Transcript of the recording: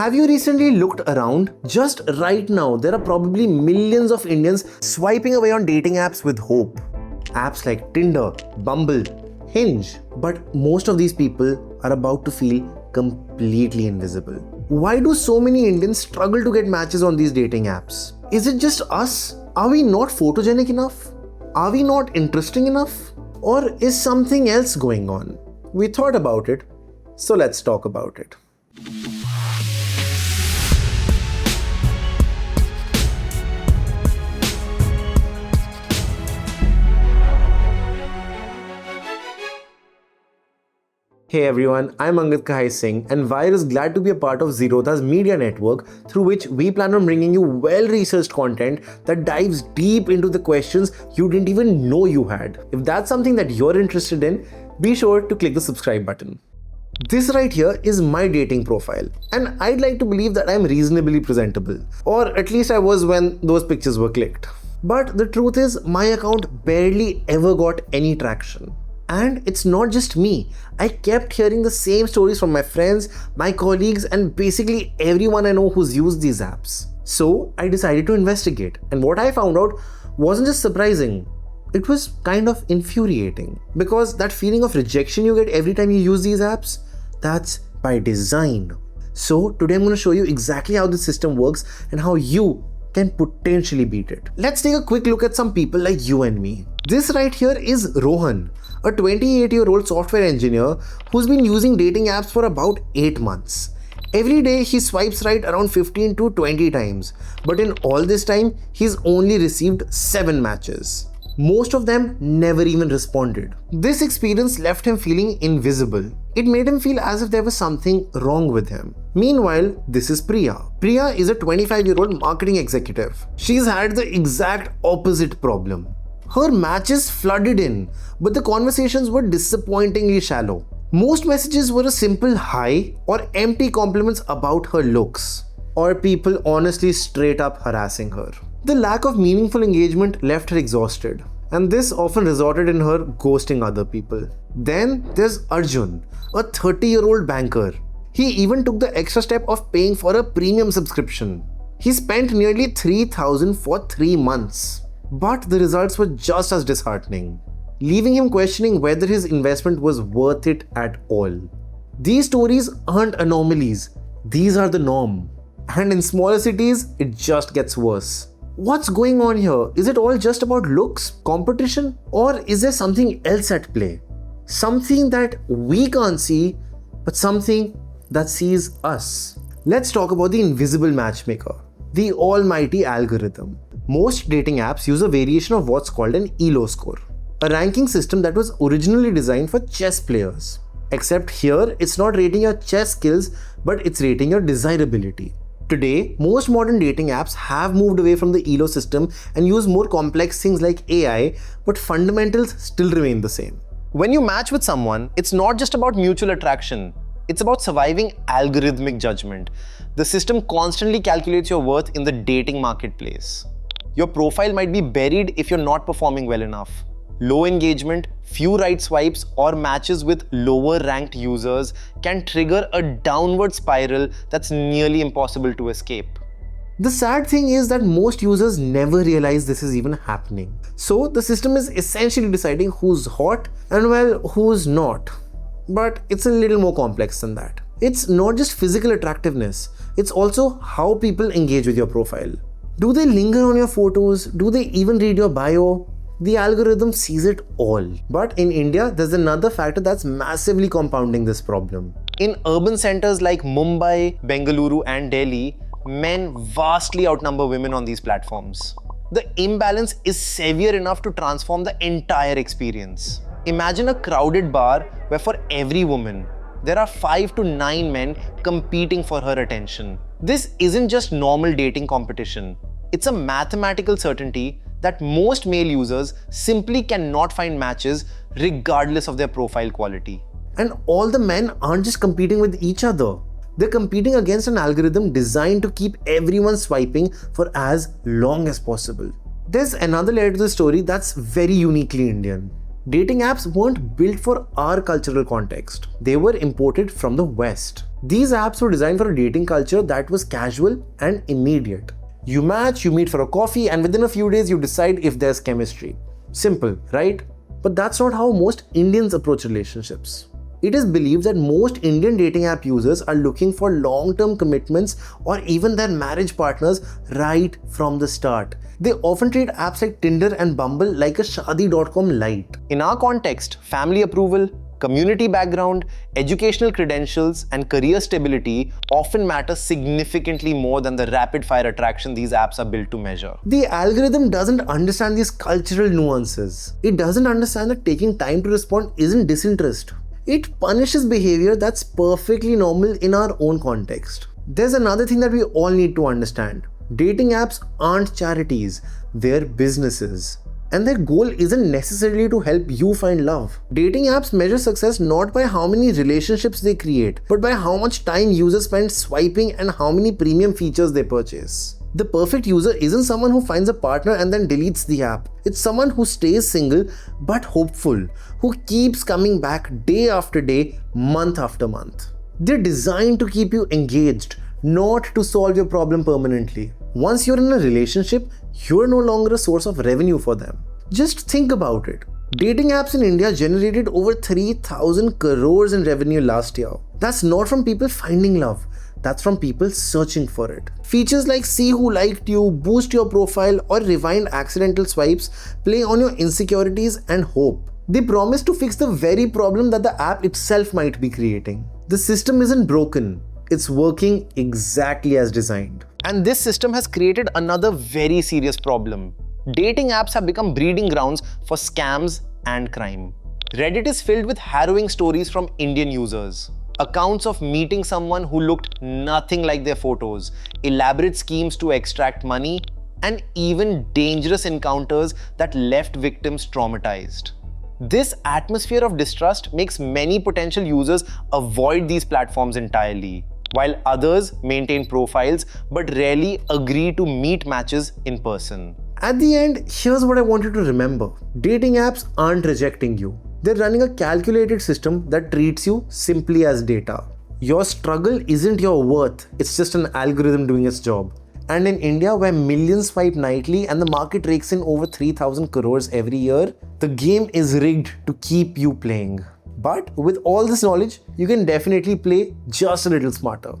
Have you recently looked around? Just right now, there are probably millions of Indians swiping away on dating apps with hope. Apps like Tinder, Bumble, Hinge. But most of these people are about to feel completely invisible. Why do so many Indians struggle to get matches on these dating apps? Is it just us? Are we not photogenic enough? Are we not interesting enough? Or is something else going on? We thought about it, so let's talk about it. Hey everyone, I'm Angad Kahai Singh and Vyre is glad to be a part of Zerodha's media network through which we plan on bringing you well-researched content that dives deep into the questions you didn't even know you had. If that's something that you're interested in, be sure to click the subscribe button. This right here is my dating profile and I'd like to believe that I'm reasonably presentable, or at least I was when those pictures were clicked. But the truth is my account barely ever got any traction. And it's not just me. I kept hearing the same stories from my friends, my colleagues, and basically everyone I know who's used these apps. So I decided to investigate. And what I found out wasn't just surprising. It was kind of infuriating. Because that feeling of rejection you get every time you use these apps, that's by design. So today I'm going to show you exactly how the system works and how you can potentially beat it. Let's take a quick look at some people like you and me. This right here is Rohan, a 28-year-old software engineer who's been using dating apps for about 8 months. Every day he swipes right around 15 to 20 times, but in all this time he's only received 7 matches. Most of them never even responded. This experience left him feeling invisible. It made him feel as if there was something wrong with him. Meanwhile, this is Priya. Priya is a 25-year-old marketing executive. She's had the exact opposite problem. Her matches flooded in, but the conversations were disappointingly shallow. Most messages were a simple hi or empty compliments about her looks, or people honestly straight up harassing her. The lack of meaningful engagement left her exhausted, and this often resulted in her ghosting other people. Then there's Arjun, a 30-year-old banker. He even took the extra step of paying for a premium subscription. He spent nearly 3,000 for 3 months. But the results were just as disheartening, leaving him questioning whether his investment was worth it at all. These stories aren't anomalies, these are the norm. And in smaller cities, it just gets worse. What's going on here? Is it all just about looks, competition, or is there something else at play? Something that we can't see, but something that sees us. Let's talk about the invisible matchmaker, the almighty algorithm. Most dating apps use a variation of what's called an ELO score, a ranking system that was originally designed for chess players. Except here, it's not rating your chess skills, but it's rating your desirability. Today, most modern dating apps have moved away from the ELO system and use more complex things like AI, but fundamentals still remain the same. When you match with someone, it's not just about mutual attraction. It's about surviving algorithmic judgment. The system constantly calculates your worth in the dating marketplace. Your profile might be buried if you're not performing well enough. Low engagement, few right swipes, or matches with lower ranked users can trigger a downward spiral that's nearly impossible to escape. The sad thing is that most users never realize this is even happening. So the system is essentially deciding who's hot and well, who's not. But it's a little more complex than that. It's not just physical attractiveness, it's also how people engage with your profile. Do they linger on your photos? Do they even read your bio? The algorithm sees it all. But in India, there's another factor that's massively compounding this problem. In urban centers like Mumbai, Bengaluru, and Delhi, men vastly outnumber women on these platforms. The imbalance is severe enough to transform the entire experience. Imagine a crowded bar where for every woman, there are 5 to 9 men competing for her attention. This isn't just normal dating competition. It's a mathematical certainty that most male users simply cannot find matches regardless of their profile quality. And all the men aren't just competing with each other. They're competing against an algorithm designed to keep everyone swiping for as long as possible. There's another layer to the story that's very uniquely Indian. Dating apps weren't built for our cultural context. They were imported from the West. These apps were designed for a dating culture that was casual and immediate. You match, you meet for a coffee, and within a few days you decide if there's chemistry. Simple, right? But that's not how most Indians approach relationships. It is believed that most Indian dating app users are looking for long-term commitments or even their marriage partners right from the start. They often treat apps like Tinder and Bumble like a Shaadi.com light. In our context, family approval, community background, educational credentials, and career stability often matter significantly more than the rapid-fire attraction these apps are built to measure. The algorithm doesn't understand these cultural nuances. It doesn't understand that taking time to respond isn't disinterest. It punishes behavior that's perfectly normal in our own context. There's another thing that we all need to understand. Dating apps aren't charities, they're businesses. And their goal isn't necessarily to help you find love. Dating apps measure success not by how many relationships they create, but by how much time users spend swiping and how many premium features they purchase. The perfect user isn't someone who finds a partner and then deletes the app. It's someone who stays single but hopeful, who keeps coming back day after day, month after month. They're designed to keep you engaged, not to solve your problem permanently. Once you're in a relationship, you're no longer a source of revenue for them. Just think about it. Dating apps in India generated over 3,000 crores in revenue last year. That's not from people finding love. That's from people searching for it. Features like see who liked you, boost your profile, or rewind accidental swipes play on your insecurities and hope. They promise to fix the very problem that the app itself might be creating. The system isn't broken. It's working exactly as designed. And this system has created another very serious problem. Dating apps have become breeding grounds for scams and crime. Reddit is filled with harrowing stories from Indian users. Accounts of meeting someone who looked nothing like their photos, elaborate schemes to extract money, and even dangerous encounters that left victims traumatized. This atmosphere of distrust makes many potential users avoid these platforms entirely, while others maintain profiles but rarely agree to meet matches in person. At the end, here's what I want you to remember. Dating apps aren't rejecting you. They're running a calculated system that treats you simply as data. Your struggle isn't your worth, it's just an algorithm doing its job. And in India, where millions swipe nightly and the market rakes in over 3,000 crores every year, the game is rigged to keep you playing. But with all this knowledge, you can definitely play just a little smarter.